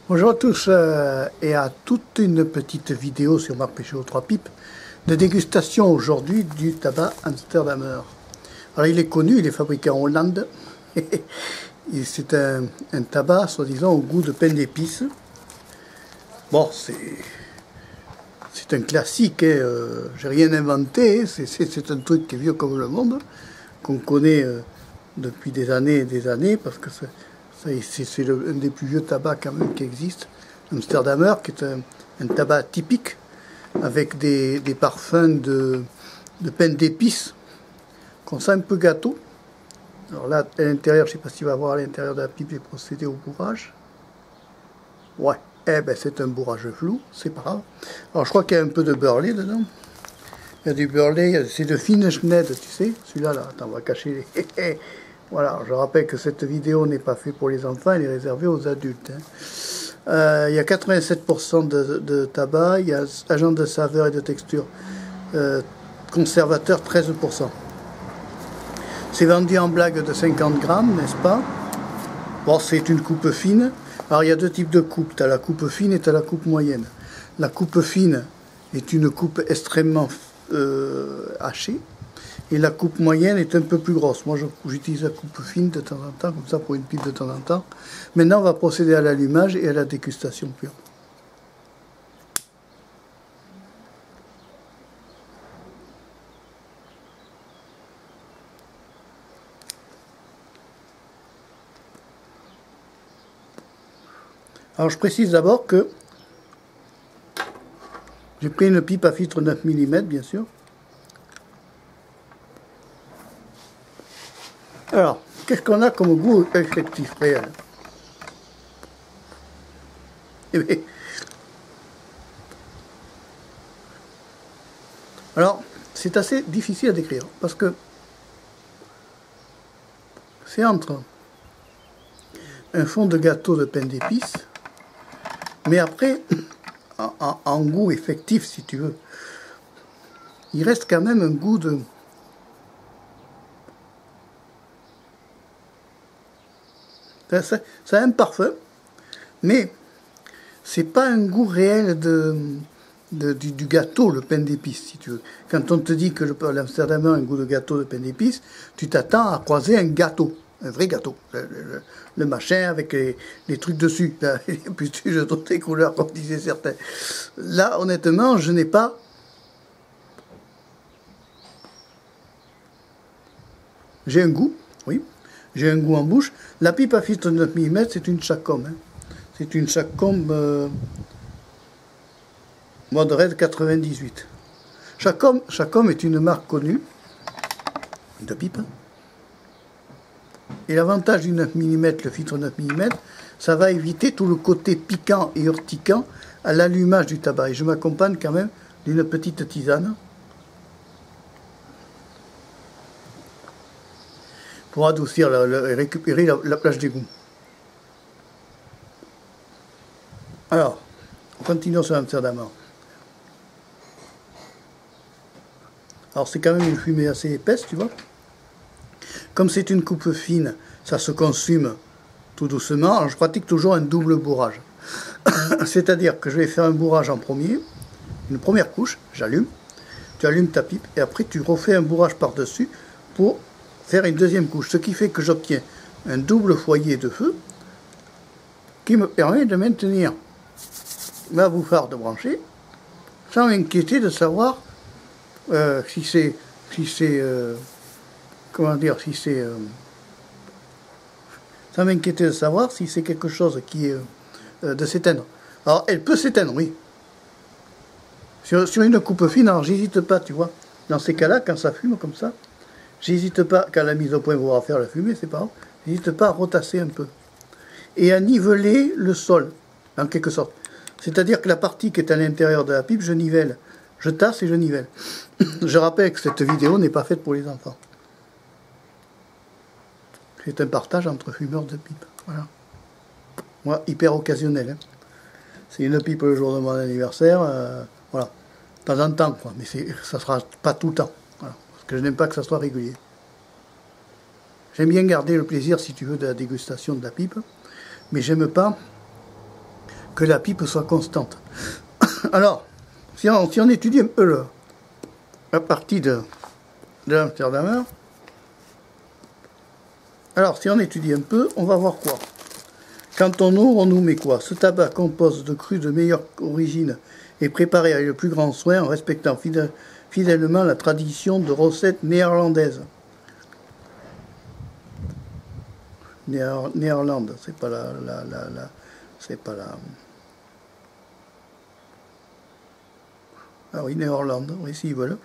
Bonjour à tous et à toute une petite vidéo sur Marc Péchaud 3 pipes de dégustation aujourd'hui du tabac Amsterdamer. Alors il est connu, il est fabriqué en Hollande et c'est un tabac soi-disant au goût de pain d'épices. Bon, c'est un classique, hein, j'ai rien inventé, c'est un truc qui est vieux comme le monde, qu'on connaît depuis des années et des années parce que c'est un des plus vieux tabacs quand même qui existe. Amsterdamer, qui est un tabac typique avec des parfums de pain d'épices qu'on sent un peu gâteau. Alors là, à l'intérieur, je ne sais pas s'il va voir à l'intérieur de la pipe, j'ai procédé au bourrage. Ouais, eh ben c'est un bourrage flou, c'est pas grave. Alors je crois qu'il y a un peu de burley dedans. Il y a du burley, c'est de fine schneid, tu sais. Celui-là, là, attends, on va cacher les... Voilà, je rappelle que cette vidéo n'est pas faite pour les enfants, elle est réservée aux adultes. Il y a 87% de tabac, il y a agent de saveur et de texture, conservateur 13%. C'est vendu en blague de 50 grammes, n'est-ce pas? Bon, c'est une coupe fine. Alors il y a deux types de coupes, tu as la coupe fine et tu as la coupe moyenne. La coupe fine est une coupe extrêmement hachée. Et la coupe moyenne est un peu plus grosse. Moi, j'utilise la coupe fine de temps en temps, comme ça, pour une pipe de temps en temps. Maintenant, on va procéder à l'allumage et à la dégustation pure. Alors, je précise d'abord que j'ai pris une pipe à filtre 9 mm, bien sûr. Alors, qu'est-ce qu'on a comme goût effectif réel? Eh bien, alors, c'est assez difficile à décrire, parce que c'est entre un fond de gâteau de pain d'épices, mais après, en goût effectif, si tu veux, il reste quand même un goût de... Ça a un parfum, mais c'est pas un goût réel du gâteau, le pain d'épices, si tu veux. Quand on te dit que l'Amsterdamer a un goût de gâteau de pain d'épices, tu t'attends à croiser un gâteau, un vrai gâteau. Le machin avec les trucs dessus, les pustules de toutes les couleurs, comme disaient certains. Là, honnêtement, je n'ai pas... J'ai un goût, oui. J'ai un goût en bouche. La pipe à filtre 9 mm, c'est une Chacom. Hein. C'est une Chacom mode Red 98. Chacom est une marque connue de pipe. Et l'avantage du 9 mm, le filtre 9 mm, ça va éviter tout le côté piquant et urticant à l'allumage du tabac. Et je m'accompagne quand même d'une petite tisane pour adoucir et récupérer la plage d'égout. Alors, continuons sur Amsterdamer. Alors c'est quand même une fumée assez épaisse, tu vois. Comme c'est une coupe fine, ça se consume tout doucement. Alors je pratique toujours un double bourrage. C'est-à-dire que je vais faire un bourrage en premier, une première couche, j'allume, tu allumes ta pipe, et après tu refais un bourrage par-dessus pour faire une deuxième couche, ce qui fait que j'obtiens un double foyer de feu qui me permet de maintenir ma bouffarde branchée sans m'inquiéter de savoir si c'est comment dire, si c'est sans m'inquiéter de savoir si c'est quelque chose qui est de s'éteindre. Alors elle peut s'éteindre, oui. Sur une coupe fine, alors j'hésite pas, tu vois, dans ces cas-là, quand ça fume comme ça, j'hésite pas, quand la mise au point va faire la fumée, c'est pas grave, j'hésite pas à retasser un peu. Et à niveler le sol, en quelque sorte. C'est-à-dire que la partie qui est à l'intérieur de la pipe, je nivelle. Je tasse et je nivelle. Je rappelle que cette vidéo n'est pas faite pour les enfants. C'est un partage entre fumeurs de pipe. Voilà. Moi, hyper occasionnel. Hein. C'est une pipe le jour de mon anniversaire. Voilà. De temps en temps, quoi. Mais ça ne sera pas tout le temps. Voilà. Parce que je n'aime pas que ça soit régulier. J'aime bien garder le plaisir, si tu veux, de la dégustation de la pipe. Mais j'aime pas que la pipe soit constante. Alors, si on étudie un peu la partie de l'Amsterdamer, alors si on étudie un peu, on va voir quoi? Quand on ouvre, on nous met quoi? Ce tabac compose de crus de meilleure origine et préparé avec le plus grand soin en respectant fidèlement la tradition de recettes néerlandaises. Néerlande, c'est pas c'est pas la... Ah oui, Néerlande, oui, s'ils veulent.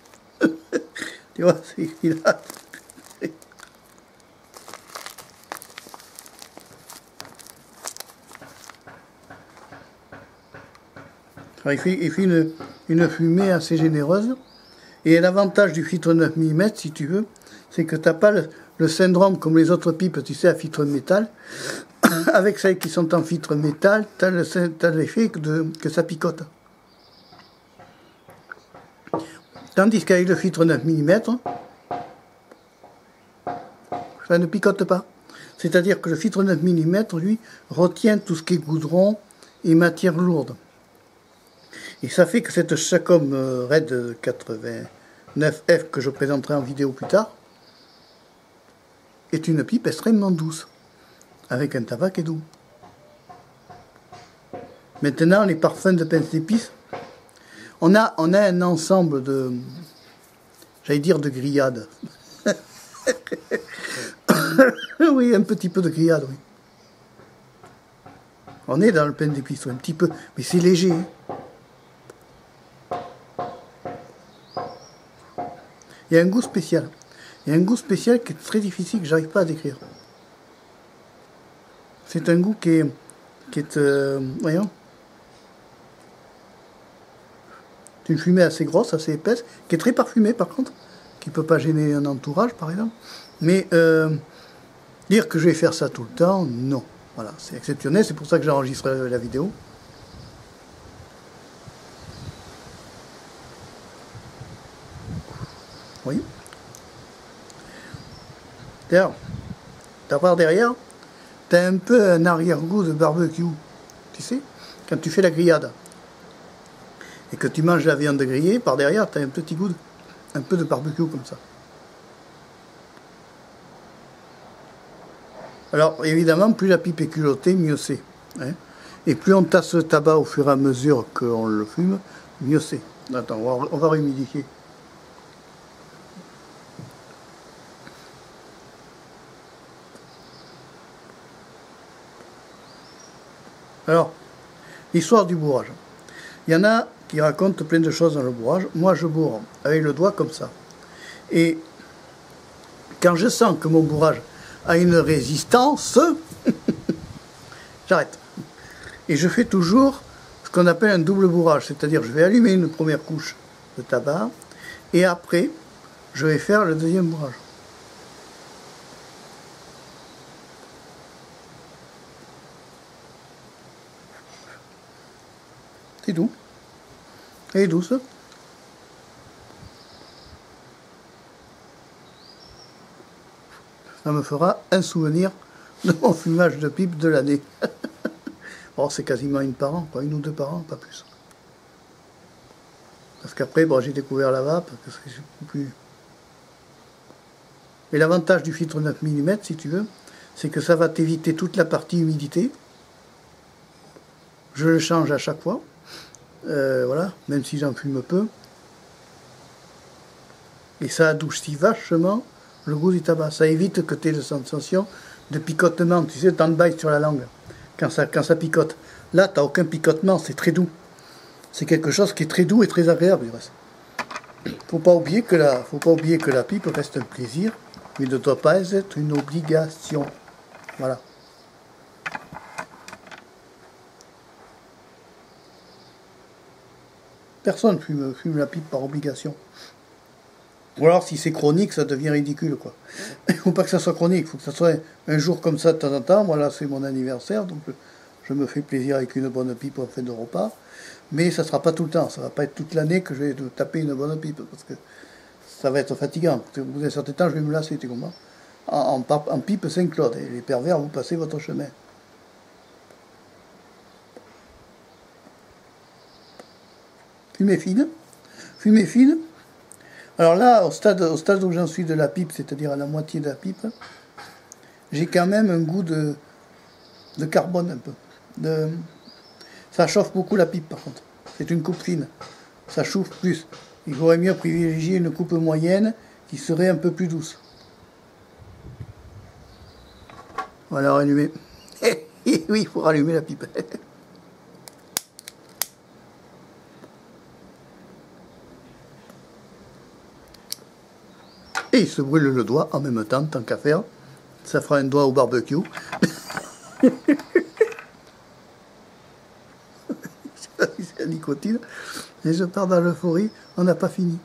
Tu vois, c'est là. Il fait une fumée assez généreuse. Et l'avantage du filtre 9 mm, si tu veux, c'est que tu n'as pas le syndrome comme les autres pipes, tu sais, à filtre métal. Avec celles qui sont en filtre métal, tu as l'effet que ça picote. Tandis qu'avec le filtre 9 mm, ça ne picote pas. C'est-à-dire que le filtre 9 mm, lui, retient tout ce qui est goudron et matière lourde. Et ça fait que cette Chacom Red 89F que je présenterai en vidéo plus tard est une pipe extrêmement douce, avec un tabac qui est doux. Maintenant, les parfums de pince d'épices, on a un ensemble de, j'allais dire, de grillades. Oui, un petit peu de grillade, oui. On est dans le pince d'épices, un petit peu, mais c'est léger. Il y a un goût spécial. Il y a un goût spécial qui est très difficile, que j'arrive pas à décrire. C'est un goût qui est voyons. C'est une fumée assez grosse, assez épaisse, qui est très parfumée par contre, qui ne peut pas gêner un entourage par exemple. Mais dire que je vais faire ça tout le temps, non. Voilà, c'est exceptionnel, c'est pour ça que j'enregistre la vidéo. Oui. D'ailleurs, par derrière, tu as un peu un arrière-goût de barbecue. Tu sais, quand tu fais la grillade et que tu manges la viande grillée, par derrière, tu as un petit goût, un peu de barbecue comme ça. Alors, évidemment, plus la pipe est culottée, mieux c'est. Hein. Et plus on tasse le tabac au fur et à mesure qu'on le fume, mieux c'est. Attends, on va réhumidifier. Alors, l'histoire du bourrage. Il y en a qui racontent plein de choses dans le bourrage. Moi, je bourre avec le doigt comme ça. Et quand je sens que mon bourrage a une résistance, j'arrête. Et je fais toujours ce qu'on appelle un double bourrage. C'est-à-dire, je vais allumer une première couche de tabac et après, je vais faire le deuxième bourrage. C'est doux. Et douce. Ça me fera un souvenir de mon fumage de pipe de l'année. Bon, c'est quasiment une par an, quoi, une ou deux par an, pas plus. Parce qu'après, bon, j'ai découvert la vape, que c'est beaucoup plus... Et l'avantage du filtre 9 mm, si tu veux, c'est que ça va t'éviter toute la partie humidité. Je le change à chaque fois. Voilà, même si j'en fume peu. Et ça adoucit vachement le goût du tabac. Ça évite que tu aies la sensation de picotement, tu sais, dans le bail sur la langue, quand ça picote. Là, tu n'as aucun picotement, c'est très doux. C'est quelque chose qui est très doux et très agréable, du reste. Faut pas oublier que la pipe reste un plaisir, mais ne doit pas être une obligation. Voilà. Personne fume la pipe par obligation. Ou alors, si c'est chronique, ça devient ridicule, quoi. Il ne faut pas que ça soit chronique, il faut que ça soit un jour comme ça de temps en temps. Voilà, c'est mon anniversaire, donc je me fais plaisir avec une bonne pipe en fin de repas. Mais ça ne sera pas tout le temps, ça ne va pas être toute l'année que je vais taper une bonne pipe, parce que ça va être fatigant. Au bout d'un certain temps, je vais me lasser, tu comprends. En pipe Saint-Claude, et les pervers, vous passez votre chemin. fumée fine. Fumée fine. Alors là, au stade où j'en suis de la pipe, c'est-à-dire à la moitié de la pipe, j'ai quand même un goût de carbone un peu. Ça chauffe beaucoup la pipe par contre. C'est une coupe fine. Ça chauffe plus. Il vaudrait mieux privilégier une coupe moyenne qui serait un peu plus douce. Voilà, rallumer. Oui, il faut rallumer la pipe. Et il se brûle le doigt en même temps, tant qu'à faire. Ça fera un doigt au barbecue. C'est la nicotine. Et je pars dans l'euphorie, on n'a pas fini.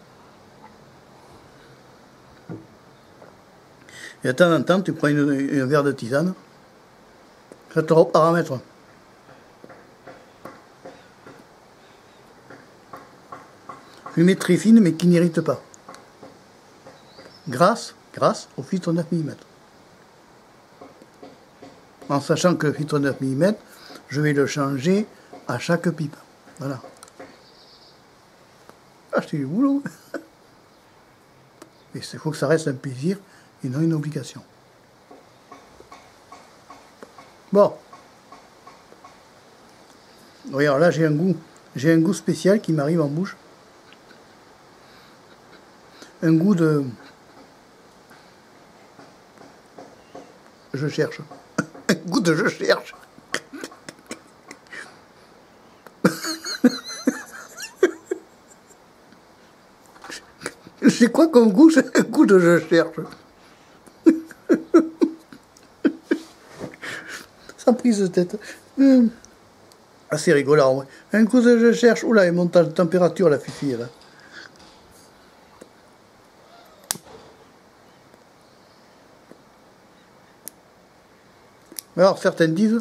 Et de temps en temps, tu prends un verre de tisane. Ça te reparamètre. Fumée très fine, mais qui n'irrite pas. Grâce au filtre 9 mm. En sachant que le filtre 9 mm, je vais le changer à chaque pipe. Voilà. Ah, c'est du boulot. Mais il faut que ça reste un plaisir et non une obligation. Bon. Oui, alors là, j'ai un goût spécial qui m'arrive en bouche. Un goût de... Je cherche. Un goût de je cherche. C'est quoi comme goût? C'est un goût de je cherche. Sans prise de tête. Ah, c'est rigolant, ouais. Un goût de je cherche. Oula, il monte en température, la fifi, là. Alors, certains disent,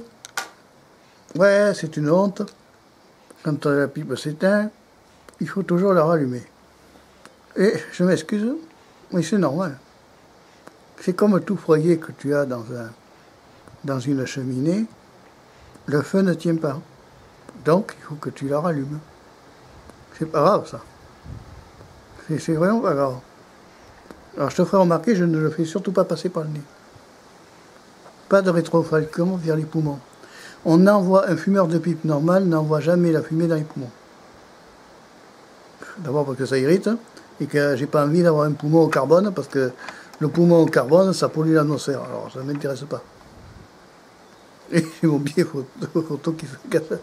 ouais, c'est une honte. Quand la pipe s'éteint, il faut toujours la rallumer. Et je m'excuse, mais c'est normal. C'est comme tout foyer que tu as dans une cheminée, le feu ne tient pas. Donc, il faut que tu la rallumes. C'est pas grave, ça. C'est vraiment pas grave. Alors, je te ferai remarquer, je ne le fais surtout pas passer par le nez. Pas de rétrofalcon vers les poumons. Un fumeur de pipe normal n'envoie jamais la fumée dans les poumons. D'abord parce que ça irrite, et que j'ai pas envie d'avoir un poumon au carbone, parce que le poumon au carbone, ça pollue l'atmosphère. Alors ça ne m'intéresse pas. Et j'ai mon billet photo qui se casse.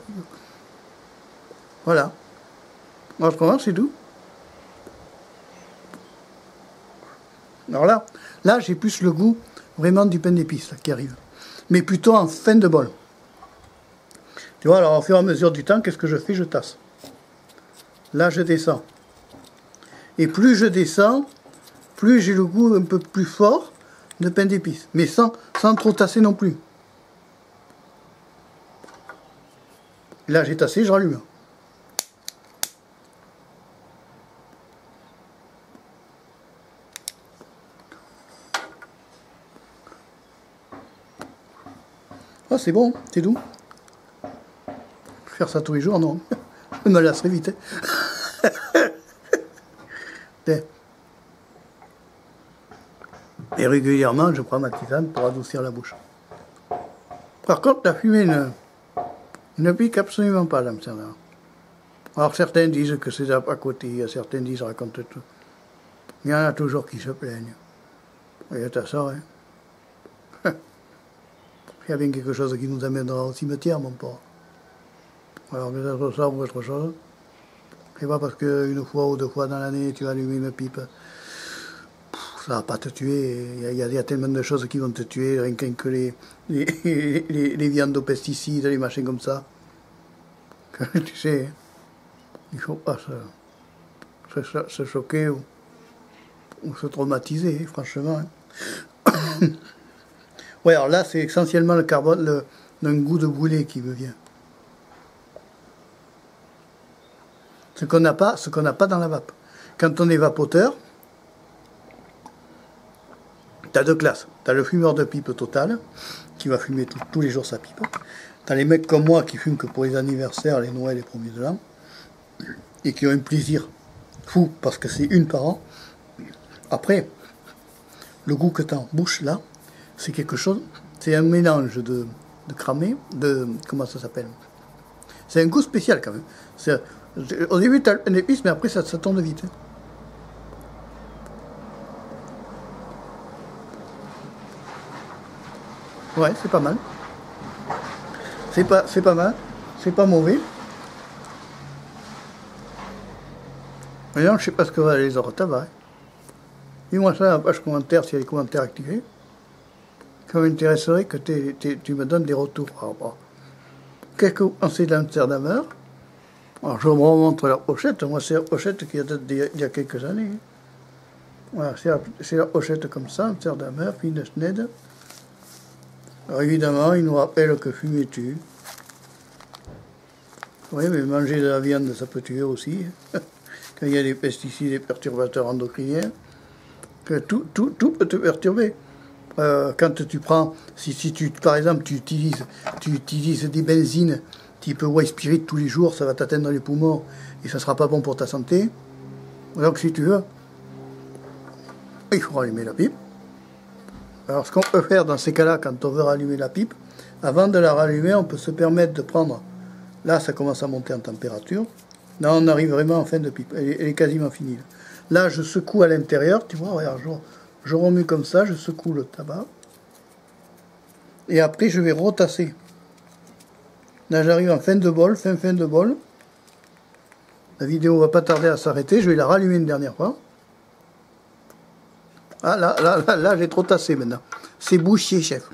Voilà. Alors je commence, c'est tout. Alors là j'ai plus le goût vraiment du pain d'épices qui arrive. Mais plutôt en fin de bol. Tu vois, alors au fur et à mesure du temps, qu'est-ce que je fais? Je tasse. Là, je descends. Et plus je descends, plus j'ai le goût un peu plus fort de pain d'épices. Mais sans trop tasser non plus. Là, j'ai tassé, je rallume. Ah, c'est bon, c'est doux. Faire ça tous les jours, non. Je me lasserai vite. Et régulièrement, je prends ma tisane pour adoucir la bouche. Par contre, la fumée ne pique absolument pas l'Amsterdam. Alors certains disent que c'est à côté, certains disent racontent tout. Il y en a toujours qui se plaignent. Et t'as ça, hein. Il y a bien quelque chose qui nous amènera au cimetière, mon pauvre. Alors peut-être ça ou autre chose. C'est pas parce qu'une fois ou deux fois dans l'année tu allumes une pipe, ça va pas te tuer. Il y a tellement de choses qui vont te tuer, rien que les viandes aux pesticides, les machins comme ça. Que, tu sais, il faut pas se choquer ou se traumatiser, franchement. Hein. Ouais, alors là, c'est essentiellement le carbone, un goût de brûlé qui me vient. Ce qu'on n'a pas dans la vape. Quand on est vapoteur, tu as deux classes. Tu as le fumeur de pipe total, qui va fumer tous les jours sa pipe. Tu as les mecs comme moi qui fument que pour les anniversaires, les Noëls, les premiers de l'an. et qui ont un plaisir fou parce que c'est une par an. Après, le goût que tu as en bouche là, c'est quelque chose, c'est un mélange de cramé, comment ça s'appelle? C'est un goût spécial quand même. Au début tu as un épice, mais après ça tourne vite. Hein. Ouais, c'est pas mal. C'est pas mal. C'est pas mauvais. Maintenant, je sais pas ce que va les autres tabacs. Dis-moi ça dans la page commentaire, s'il y a des commentaires activés. Ça m'intéresserait que tu me donnes des retours par rapport. Qu'est-ce que vous pensez d'Amsterdamer? Alors, je vous remontre la pochette. Moi, c'est la pochette qui date d'il y a quelques années. Voilà, c'est la pochette comme ça, Amsterdamer, fine Schned. Alors évidemment, il nous rappelle que fumer tue. Oui, mais manger de la viande, ça peut tuer aussi. Quand il y a des pesticides et perturbateurs endocriniens, que tout peut te perturber. Quand tu prends, si tu, par exemple, tu utilises des benzines type White Spirit tous les jours, ça va t'atteindre les poumons et ça sera pas bon pour ta santé. Donc si tu veux, il faut rallumer la pipe. Alors ce qu'on peut faire dans ces cas-là, quand on veut rallumer la pipe, avant de la rallumer, on peut se permettre de prendre, là ça commence à monter en température, là on arrive vraiment en fin de pipe, elle est quasiment finie. Là je secoue à l'intérieur, tu vois, regarde, je remue comme ça, je secoue le tabac, et après je vais retasser. Là j'arrive en fin de bol, fin de bol, la vidéo va pas tarder à s'arrêter, je vais la rallumer une dernière fois. Ah là, j'ai trop tassé maintenant. C'est bouchier, chef.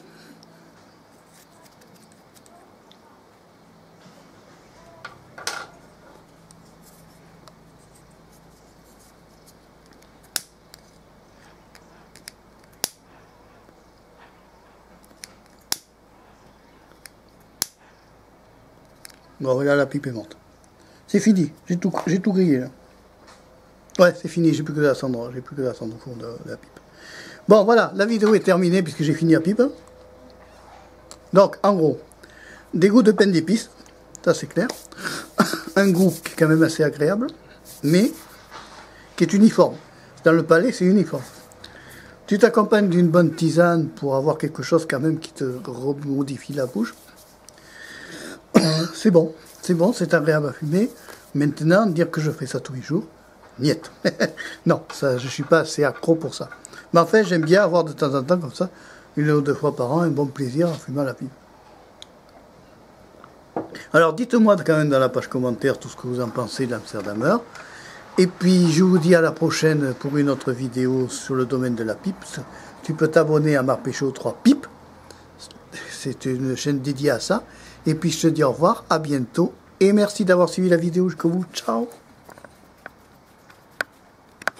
Bon, là, la pipe est morte. C'est fini, j'ai tout grillé, là. Ouais, c'est fini, j'ai plus que la cendre au fond de la pipe. Bon, voilà, la vidéo est terminée puisque j'ai fini la pipe. Donc, en gros, des goûts de pain d'épices, ça c'est clair. Un goût qui est quand même assez agréable, mais qui est uniforme. Dans le palais, c'est uniforme. Tu t'accompagnes d'une bonne tisane pour avoir quelque chose quand même qui te remodifie la bouche. C'est bon, c'est agréable à fumer. Maintenant, dire que je fais ça tous les jours, niet. Non, ça, je ne suis pas assez accro pour ça. Mais en fait, j'aime bien avoir de temps en temps comme ça, 1 ou 2 fois par an, un bon plaisir en fumant la pipe. Alors dites-moi quand même dans la page commentaire tout ce que vous en pensez de l'Amsterdamer. Et puis je vous dis à la prochaine pour une autre vidéo sur le domaine de la pipe. Tu peux t'abonner à Marc-Péchaud 3 Pipe. C'est une chaîne dédiée à ça. Et puis je te dis au revoir, à bientôt. Et merci d'avoir suivi la vidéo jusqu'au bout. Ciao!